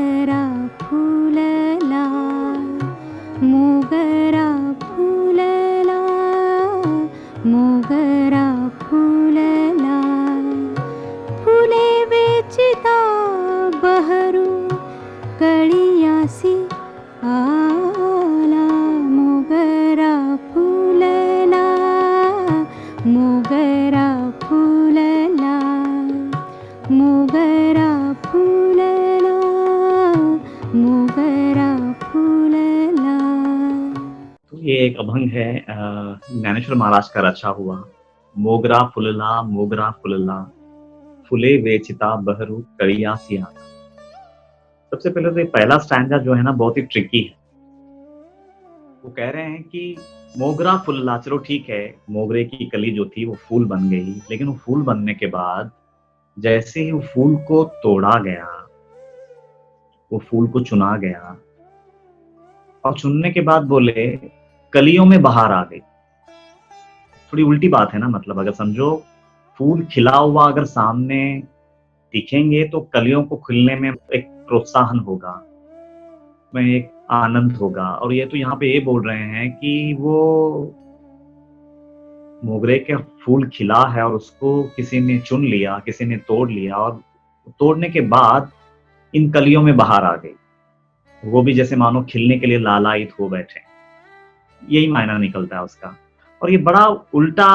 मोगरा फुलला, मोगरा फुलला, मोगरा फुलला. फुले वेचिता बहरू कळियासी आला. मोगरा फुलला, मोगरा फुलला, मोगरा फुलला, मोगरा फुलला. तो ये एक अभंग है ज्ञानेश्वर महाराज का रचा हुआ. मोगरा फुलला, फुले वेचिता बहरू कळियासी आला. सबसे पहले तो ये पहला स्टैंजा जो है ना बहुत ही ट्रिकी है. वो कह रहे हैं कि मोगरा फुलला, चलो ठीक है, मोगरे की कली जो थी वो फूल बन गई, लेकिन वो फूल बनने के बाद जैसे ही वो फूल को तोड़ा गया, वो फूल को चुना गया, और चुनने के बाद बोले कलियों में बहार आ गई. थोड़ी उल्टी बात है ना, मतलब अगर समझो फूल खिला हुआ अगर सामने दिखेंगे तो कलियों को खिलने में एक प्रोत्साहन होगा, में एक आनंद होगा. और ये तो यहाँ पे ये बोल रहे हैं कि वो मोगरे के फूल खिला है और उसको किसी ने चुन लिया, किसी ने तोड़ लिया, और तोड़ने के बाद इन कलियों में बहार आ गई. वो भी जैसे मानो खिलने के लिए लालायित हो बैठे. यही मायना निकलता है उसका. और ये बड़ा उल्टा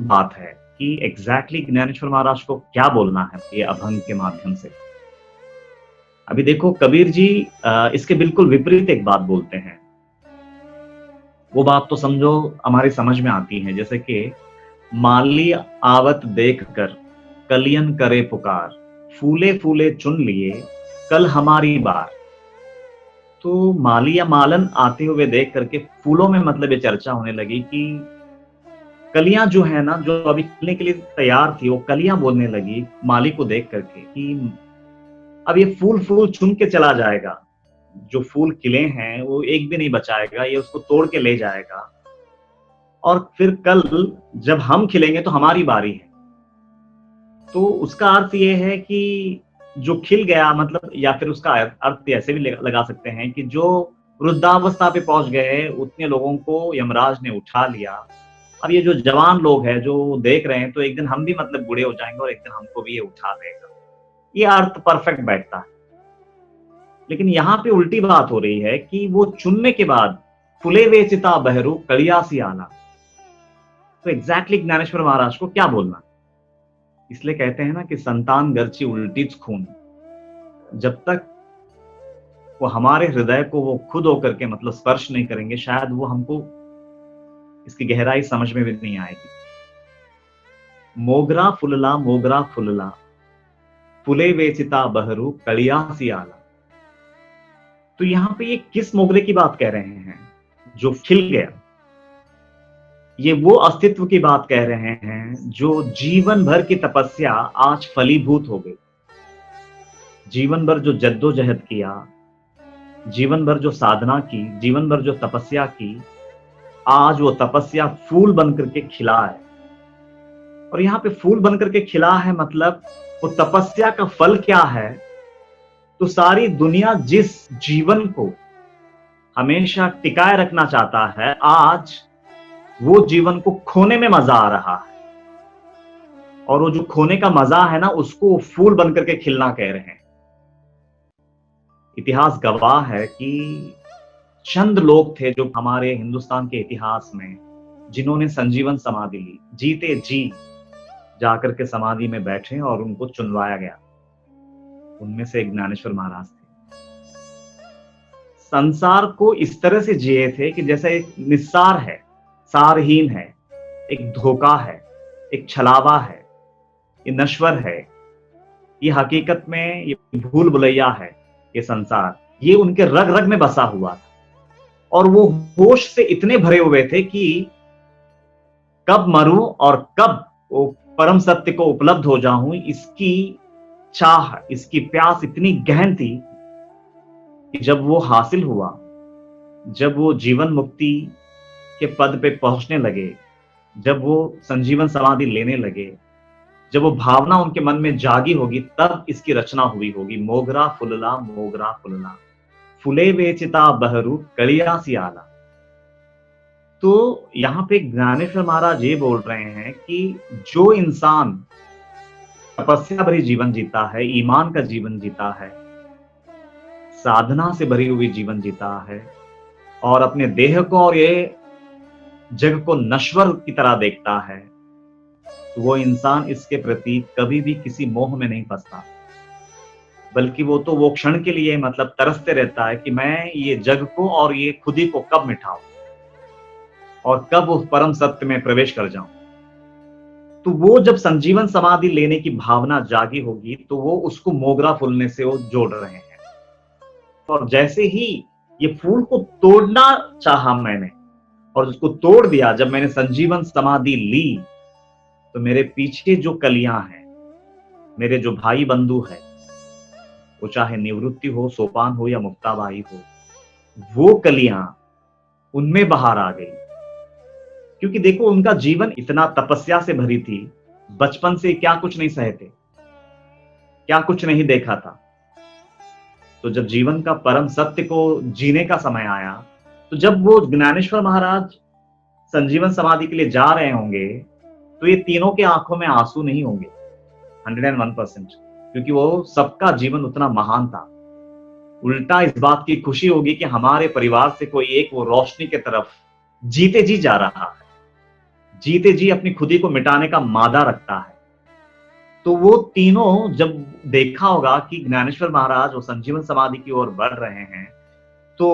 बात है कि एग्जैक्टली ज्ञानेश्वर महाराज को क्या बोलना है ये अभंग के माध्यम से. अभी देखो कबीर जी इसके बिल्कुल विपरीत एक बात बोलते हैं. वो बात तो समझो हमारी समझ में आती है, जैसे कि माली आवत देख कर कलियन करे पुकार, फूले फूले चुन लिए कल हमारी बार. तो माली या मालन आते हुए देख करके फूलों में मतलब ये चर्चा होने लगी कि कलियां जो है ना, जो अभी खिलने के लिए तैयार थी, वो कलियां बोलने लगी माली को देख करके कि अब ये फूल फूल चुन के चला जाएगा, जो फूल खिले हैं वो एक भी नहीं बचाएगा, ये उसको तोड़ के ले जाएगा, और फिर कल जब हम खिलेंगे तो हमारी बारी है. तो उसका अर्थ ये है कि जो खिल गया, मतलब, या फिर उसका अर्थ ऐसे भी लगा सकते हैं कि जो वृद्धावस्था पे पहुंच गए उतने लोगों को यमराज ने उठा लिया. अब ये जो जवान लोग हैं जो देख रहे हैं, तो एक दिन हम भी मतलब बूढ़े हो जाएंगे और एक दिन हमको भी ये उठा लेगा. ये अर्थ परफेक्ट बैठता है. लेकिन यहाँ पे उल्टी बात हो रही है कि वो चुनने के बाद फुले वेचिता बहरू कड़ियासी आला. तो एग्जैक्टली ज्ञानेश्वर महाराज को क्या बोलना. इसलिए कहते हैं ना कि संतान गर्ची उल्टीच खून. जब तक वो हमारे हृदय को वो खुद होकर के मतलब स्पर्श नहीं करेंगे, शायद वो हमको इसकी गहराई समझ में भी नहीं आएगी. मोगरा फुलला, फुले वेचिता बहरू कड़ियासी आला. तो यहाँ पे ये किस मोगरे की बात कह रहे हैं जो खिल गया. ये वो अस्तित्व की बात कह रहे हैं जो जीवन भर की तपस्या आज फलीभूत हो गई. जीवन भर जो जद्दोजहद किया, जीवन भर जो साधना की, जीवन भर जो तपस्या की, आज वो तपस्या फूल बनकर के खिला है. और यहाँ पे फूल बनकर के खिला है, मतलब वो तपस्या का फल क्या है. तो सारी दुनिया जिस जीवन को हमेशा टिकाए रखना चाहता है, आज वो जीवन को खोने में मजा आ रहा है. और वो जो खोने का मजा है ना, उसको फूल बनकर के खिलना कह रहे हैं. इतिहास गवाह है कि चंद लोग थे जो हमारे हिंदुस्तान के इतिहास में जिन्होंने संजीवन समाधि ली, जीते जी जाकर के समाधि में बैठे और उनको चुनवाया गया. उनमें से एक ज्ञानेश्वर महाराज थे. संसार को इस तरह से जिए थे कि जैसे एक निस्सार है, सारहीन है, एक धोखा है, एक छलावा है, ये नश्वर है, ये हकीकत में ये भूल भुलैया है. ये संसार ये उनके रग रग में बसा हुआ था. और वो होश से इतने भरे हुए थे कि कब मरूं और कब वो परम सत्य को उपलब्ध हो जाऊं, इसकी चाह, इसकी प्यास इतनी गहन थी कि जब वो हासिल हुआ, जब वो जीवन मुक्ति के पद पे पहुंचने लगे, जब वो संजीवन समाधि लेने लगे, जब वो भावना उनके मन में जागी होगी तब इसकी रचना हुई होगी। मोगरा फुलला, मोगरा फुलला, फुले वेचिता बहरू कलिया सी आला। तो यहाँ पे ज्ञानेश्वर महाराज ये बोल रहे हैं कि जो इंसान तपस्या भरी जीवन जीता है, ईमान का जीवन जीता है, साधना से भरी हुई जीवन जीता है और अपने देह को और ये जग को नश्वर की तरह देखता है, तो वो इंसान इसके प्रति कभी भी किसी मोह में नहीं फंसता, बल्कि वो तो वो क्षण के लिए मतलब तरसते रहता है कि मैं ये जग को और ये खुद ही को कब मिटाऊं और कब उस परम सत्य में प्रवेश कर जाऊं। तो वो जब संजीवन समाधि लेने की भावना जागी होगी तो वो उसको मोगरा फूलने से वो जोड़ रहे हैं। और जैसे ही ये फूल को तोड़ना चाहा मैंने और उसको तोड़ दिया, जब मैंने संजीवन समाधि ली, तो मेरे पीछे जो कलियां हैं, मेरे जो भाई बंधु है, वो चाहे निवृत्ति हो, सोपान हो या मुक्ताबाई हो, वो कलियां उनमें बाहर आ गई। क्योंकि देखो उनका जीवन इतना तपस्या से भरी थी, बचपन से क्या कुछ नहीं सहे थे, क्या कुछ नहीं देखा था। तो जब जीवन का परम सत्य को जीने का समय आया, तो जब वो ज्ञानेश्वर महाराज संजीवन समाधि के लिए जा रहे होंगे, तो ये तीनों के आंखों में आंसू नहीं होंगे 101%, क्योंकि वो सबका जीवन उतना महान था। उल्टा इस बात की खुशी होगी कि हमारे परिवार से कोई एक वो रोशनी की तरफ जीते जी जा रहा है, जीते जी अपनी खुदी को मिटाने का मादा रखता है। तो वो तीनों जब देखा होगा कि ज्ञानेश्वर महाराज वो संजीवन समाधि की ओर बढ़ रहे हैं, तो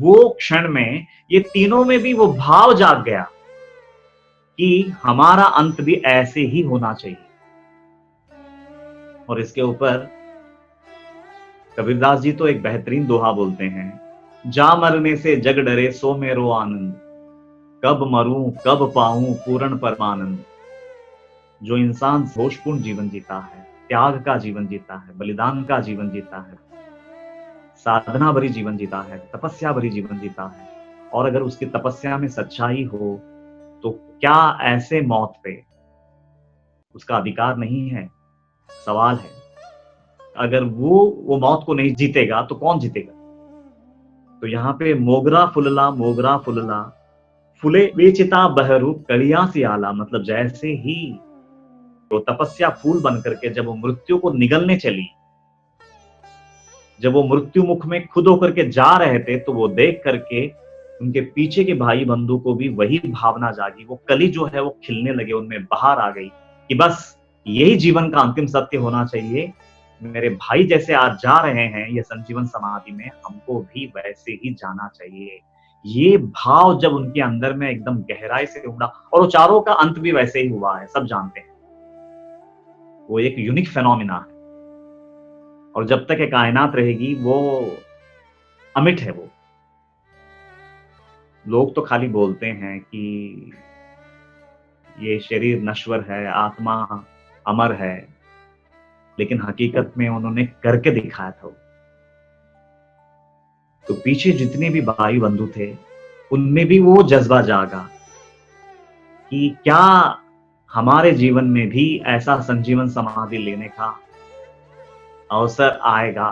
वो क्षण में ये तीनों में भी वो भाव जाग गया कि हमारा अंत भी ऐसे ही होना चाहिए। और इसके ऊपर कबीरदास जी तो एक बेहतरीन दोहा बोलते हैं, जा मरने से जग डरे सो मेरो आनंद, कब मरूं कब पाऊं पूर्ण परमानंद। जो इंसान होशपूर्ण जीवन जीता है, त्याग का जीवन जीता है, बलिदान का जीवन जीता है, साधना भरी जीवन जीता है, तपस्या भरी जीवन जीता है, और अगर उसकी तपस्या में सच्चाई हो, तो क्या ऐसे मौत पे उसका अधिकार नहीं है? सवाल है। अगर वो मौत को नहीं जीतेगा तो कौन जीतेगा? तो यहाँ पे मोगरा फुलला, फुले वेचिता बहरू कलिया सी आला, मतलब जैसे ही वो तपस्या फूल बन करके जब वो मृत्यु को निगलने चली, जब वो मृत्यु मुख में खुद होकर के जा रहे थे, तो वो देख करके उनके पीछे के भाई बंधु को भी वही भावना जागी, वो कली जो है वो खिलने लगे, उनमें बाहर आ गई कि बस यही जीवन का अंतिम सत्य होना चाहिए। मेरे भाई जैसे आज जा रहे हैं ये संजीवन समाधि में, हमको भी वैसे ही जाना चाहिए। ये भाव जब उनके अंदर में एकदम गहराई से उमड़ा, और वो चारों का अंत भी वैसे ही हुआ है, सब जानते हैं। वो एक यूनिक फेनोमिना है, और जब तक ये कायनात रहेगी वो अमिट है। वो लोग तो खाली बोलते हैं कि ये शरीर नश्वर है, आत्मा अमर है, लेकिन हकीकत में उन्होंने करके दिखाया था। तो पीछे जितने भी भाई बंधु थे, उनमें भी वो जज्बा जागा कि क्या हमारे जीवन में भी ऐसा संजीवन समाधि लेने का अवसर आएगा।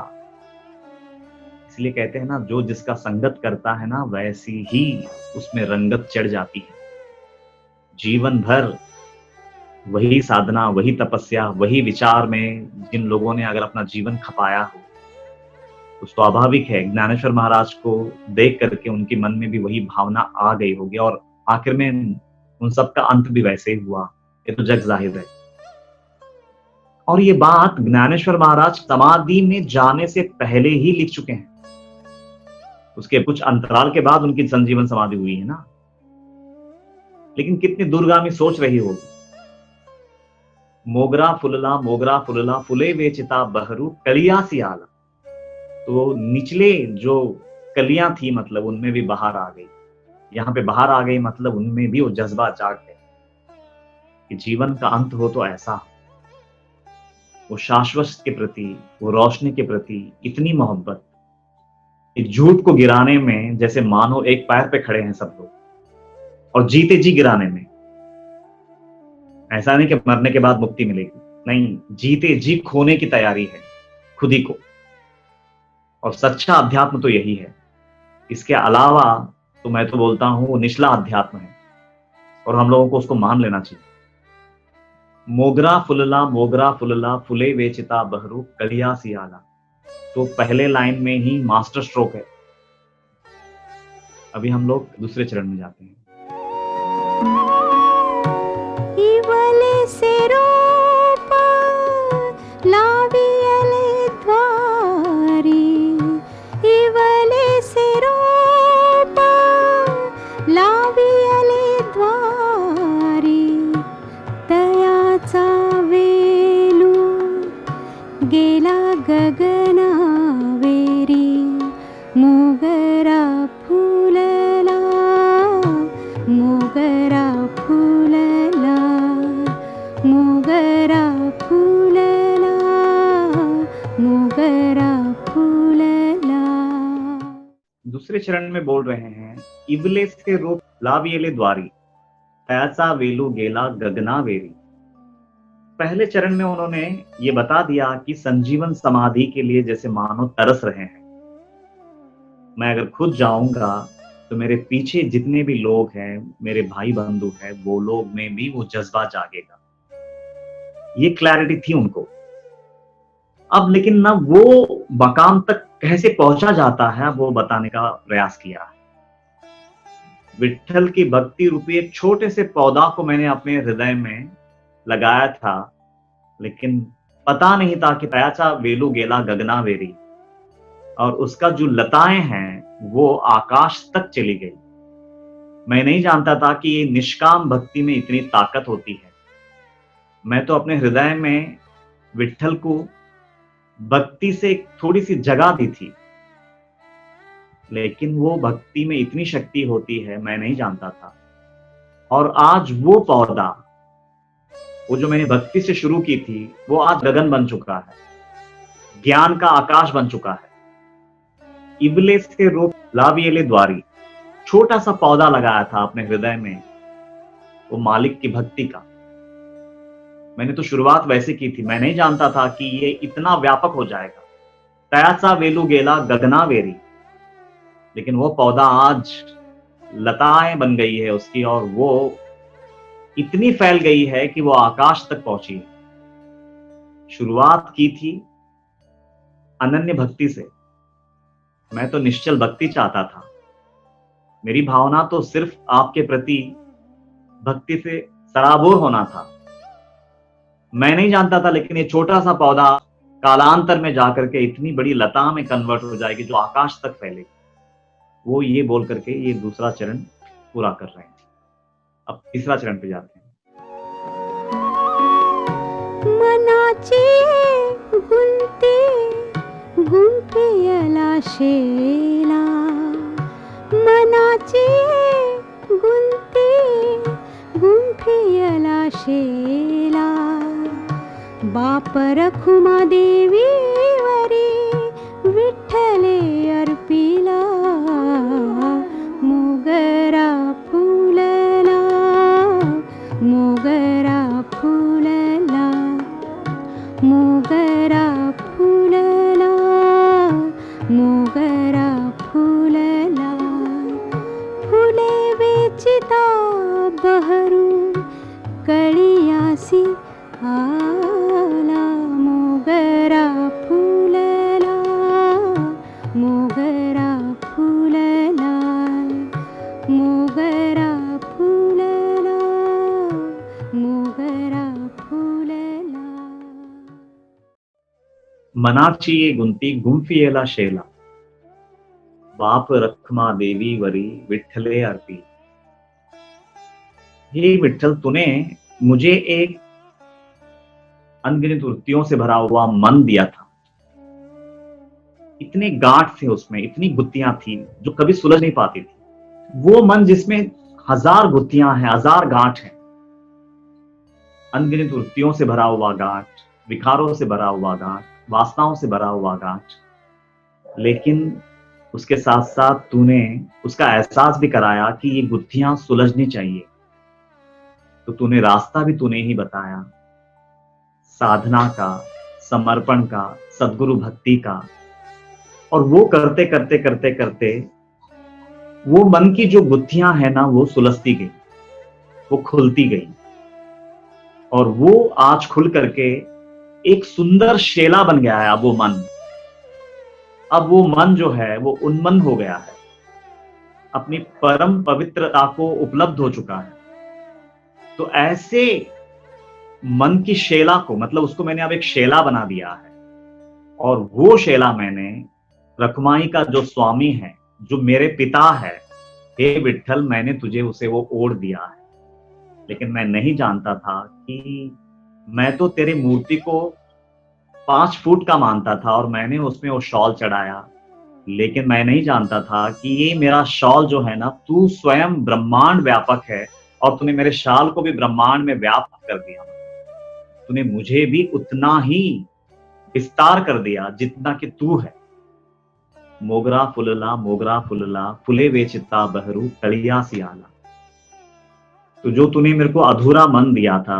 इसलिए कहते हैं ना, जो जिसका संगत करता है ना, वैसी ही उसमें रंगत चढ़ जाती है। जीवन भर वही साधना, वही तपस्या, वही विचार में जिन लोगों ने अगर अपना जीवन खपाया हो, तो स्वाभाविक है ज्ञानेश्वर महाराज को देख करके उनके मन में भी वही भावना आ गई होगी, और आखिर में उन सबका अंत भी वैसे ही हुआ। ये तो जग जाहिर है। और ये बात ज्ञानेश्वर महाराज समाधि में जाने से पहले ही लिख चुके हैं। उसके कुछ अंतराल के बाद उनकी संजीवन समाधि हुई है ना, लेकिन कितनी दूरगामी सोच रही होगी। मोगरा फुलला, फुले वेचिता बहरू कलिया सी आला। तो निचले जो कलियां थी, मतलब उनमें भी बाहर आ गई। यहाँ पे बाहर आ गई मतलब उनमें भी वो जज्बा जाग गया कि जीवन का अंत हो तो ऐसा हो। वो शाश्वत के प्रति, वो रोशनी के प्रति इतनी मोहब्बत, इस झूठ को गिराने में जैसे मानो एक पैर पे खड़े हैं सब लोग, और जीते जी गिराने में। ऐसा नहीं कि मरने के बाद मुक्ति मिलेगी, नहीं, जीते जी खोने की तैयारी है खुद ही को। और सच्चा अध्यात्म तो यही है। इसके अलावा तो मैं तो बोलता हूं वो निचला अध्यात्म है और हम लोगों को उसको मान लेना चाहिए। मोगरा फुलला फुले वेचिता बहरू कलिया सियाला, तो पहले लाइन में ही मास्टर स्ट्रोक है। अभी हम लोग दूसरे चरण में जाते हैं। ಇವಳೆ ಸೆರೋಪ ಲಾವಿಯಲೆ ದ್ವಾರಿ ಇವಳೆ ಸೆರೋಪ लावियले द्वारी तयाचा वेलू गेला गगनावेरी मोगरा फुलला मोगरा फुलला मोगरा फुलला मोगरा फुलला। दूसरे चरण में बोल रहे हैं इवले से रूप लावियले द्वारी तयाचा वेलू गेला गगनावेरी। पहले चरण में उन्होंने ये बता दिया कि संजीवन समाधि के लिए जैसे मानो तरस रहे हैं। मैं अगर खुद जाऊंगा तो मेरे पीछे जितने भी लोग हैं, मेरे भाई बंधु हैं, वो लोग में भी वो जज्बा जागेगा। ये क्लैरिटी थी उनको। अब लेकिन ना वो मकाम तक कैसे पहुंचा जाता है वो बताने का प्रयास किया है। विट्ठल की भक्ति रूपी एक छोटे से पौधा को मैंने अपने हृदय में लगाया था, लेकिन पता नहीं था कि तयाचा वेलू गेला गगनावेरी और उसका जो लताएं हैं वो आकाश तक चली गई। मैं नहीं जानता था कि ये निष्काम भक्ति में इतनी ताकत होती है। मैं तो अपने हृदय में विट्ठल को भक्ति से थोड़ी सी जगह दी थी, लेकिन वो भक्ति में इतनी शक्ति होती है मैं नहीं जानता था। और आज वो पौधा, वो जो मैंने भक्ति से शुरू की थी, वो आज गगन बन चुका है, ज्ञान का आकाश बन चुका है। इबले से रूप लावियले द्वारी, छोटा सा पौधा लगाया था अपने हृदय में, वो मालिक की भक्ति का। मैंने तो शुरुआत वैसे की थी, मैं नहीं जानता था कि ये इतना व्यापक हो जाएगा। तयाचा वेलू गेला गगनावेरी, लेकिन वो पौधा आज लताएं बन गई है उसकी, और वो इतनी फैल गई है कि वो आकाश तक पहुंची है। शुरुआत की थी अनन्य भक्ति से। मैं तो निश्चल भक्ति चाहता था। मेरी भावना तो सिर्फ आपके प्रति भक्ति से सराबोर होना था। मैं नहीं जानता था, लेकिन ये छोटा सा पौधा कालांतर में जाकर के इतनी बड़ी लता में कन्वर्ट हो जाएगी जो आकाश तक फैलेगी। वो ये बोल करके ये दूसरा चरण पूरा कर रहे हैं। अब तीसरा चरण पे जाते हैं। मनाची गुंती गुंफियला शेला मनाची गुंती गुंफियला शेला बाप रखुमा देवी वरी विठ्ठले अर्पिला मोगरा फुलला मोगरा फुलला मोगरा फुलला मोगरा फुलला फुले वेचिता बहरू कळियासी आला मोगरा फुलला मोगरा फुलला मोगरा फुलला मोगरा फुलला। मनाची ये गुंती गुंफियेला शेला बाप रखमा देवी वरी विठ्ठले अर्पी। हे विठ्ठल, तूने मुझे एक अनगिनत वृत्तियों से भरा हुआ मन दिया था। इतने गांठ थे उसमें, इतनी गुत्थियां थी जो कभी सुलझ नहीं पाती थी। वो मन जिसमें 1000 गुत्थियां हैं, 1000 गांठ हैं, अनगिनत वृत्तियों से भरा हुआ गांठ, विकारों से भरा हुआ गांठ, वासनाओं से भरा हुआ गांठ। लेकिन उसके साथ साथ तूने उसका एहसास भी कराया कि ये गुत्थियां सुलझनी चाहिए। तो तूने रास्ता भी तूने ही बताया, साधना का, समर्पण का, सद्गुरु भक्ति का। और वो करते करते करते करते वो मन की जो गुत्थियां है ना वो सुलझती गई, वो खुलती गई, और वो आज खुल करके एक सुंदर शेला बन गया है। अब वो मन, अब वो मन जो है वो उन्मन हो गया है, अपनी परम पवित्रता को उपलब्ध हो चुका है। तो ऐसे मन की शेला को, मतलब उसको मैंने अब एक शेला बना दिया है, और वो शेला मैंने रखमाई का जो स्वामी है, जो मेरे पिता है, हे विठ्ठल, मैंने तुझे उसे वो ओढ़ दिया है। लेकिन मैं नहीं जानता था कि मैं तो तेरी मूर्ति को 5 फुट का मानता था और मैंने उसमें वो शॉल चढ़ाया। लेकिन मैं नहीं जानता था कि ये मेरा शॉल जो है ना, तू स्वयं ब्रह्मांड व्यापक है, और तूने मेरे शाल को भी ब्रह्मांड में व्याप्त कर दिया। तूने मुझे भी उतना ही विस्तार कर दिया जितना कि तू है। मोगरा फुलला फुले वेचिता बहरू तड़िया सियाला। तो जो तूने मेरे को अधूरा मन दिया था,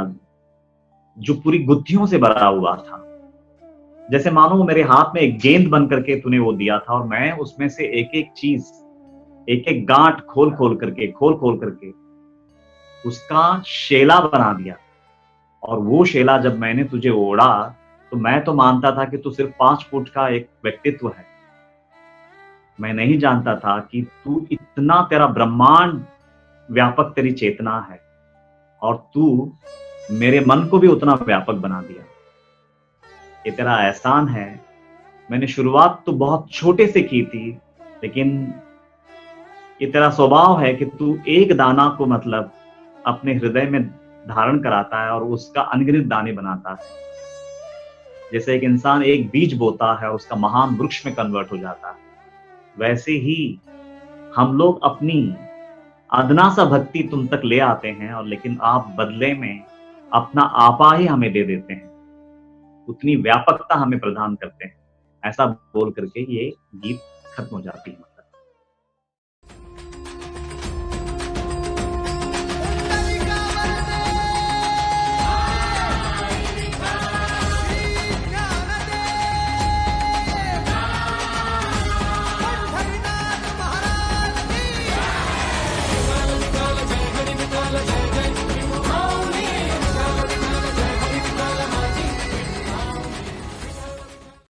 जो पूरी गुत्थियों से भरा हुआ था, जैसे मानो वो मेरे हाथ में एक गेंद बन करके तूने वो दिया था, और मैं उसमें से एक एक चीज, एक एक गांठ खोल खोल करके उसका शेला बना दिया। और वो शेला जब मैंने तुझे ओढ़ा, तो मैं तो मानता था कि तू सिर्फ 5 फुट का एक व्यक्तित्व है। मैं नहीं जानता था कि तू इतना, तेरा ब्रह्मांड व्यापक तेरी चेतना है, और तू मेरे मन को भी उतना व्यापक बना दिया। ये तेरा एहसान है। मैंने शुरुआत तो बहुत छोटे से की थी, लेकिन ये तेरा स्वभाव है कि तू एक दाना को, मतलब अपने हृदय में धारण कराता है और उसका अनगिनत दाने बनाता है। जैसे एक इंसान एक बीज बोता है और उसका महान वृक्ष में कन्वर्ट हो जाता है, वैसे ही हम लोग अपनी अदना सा भक्ति तुम तक ले आते हैं, और लेकिन आप बदले में अपना आपा ही हमें दे देते हैं, उतनी व्यापकता हमें प्रदान करते हैं। ऐसा बोल करके ये गीत खत्म हो जाती है।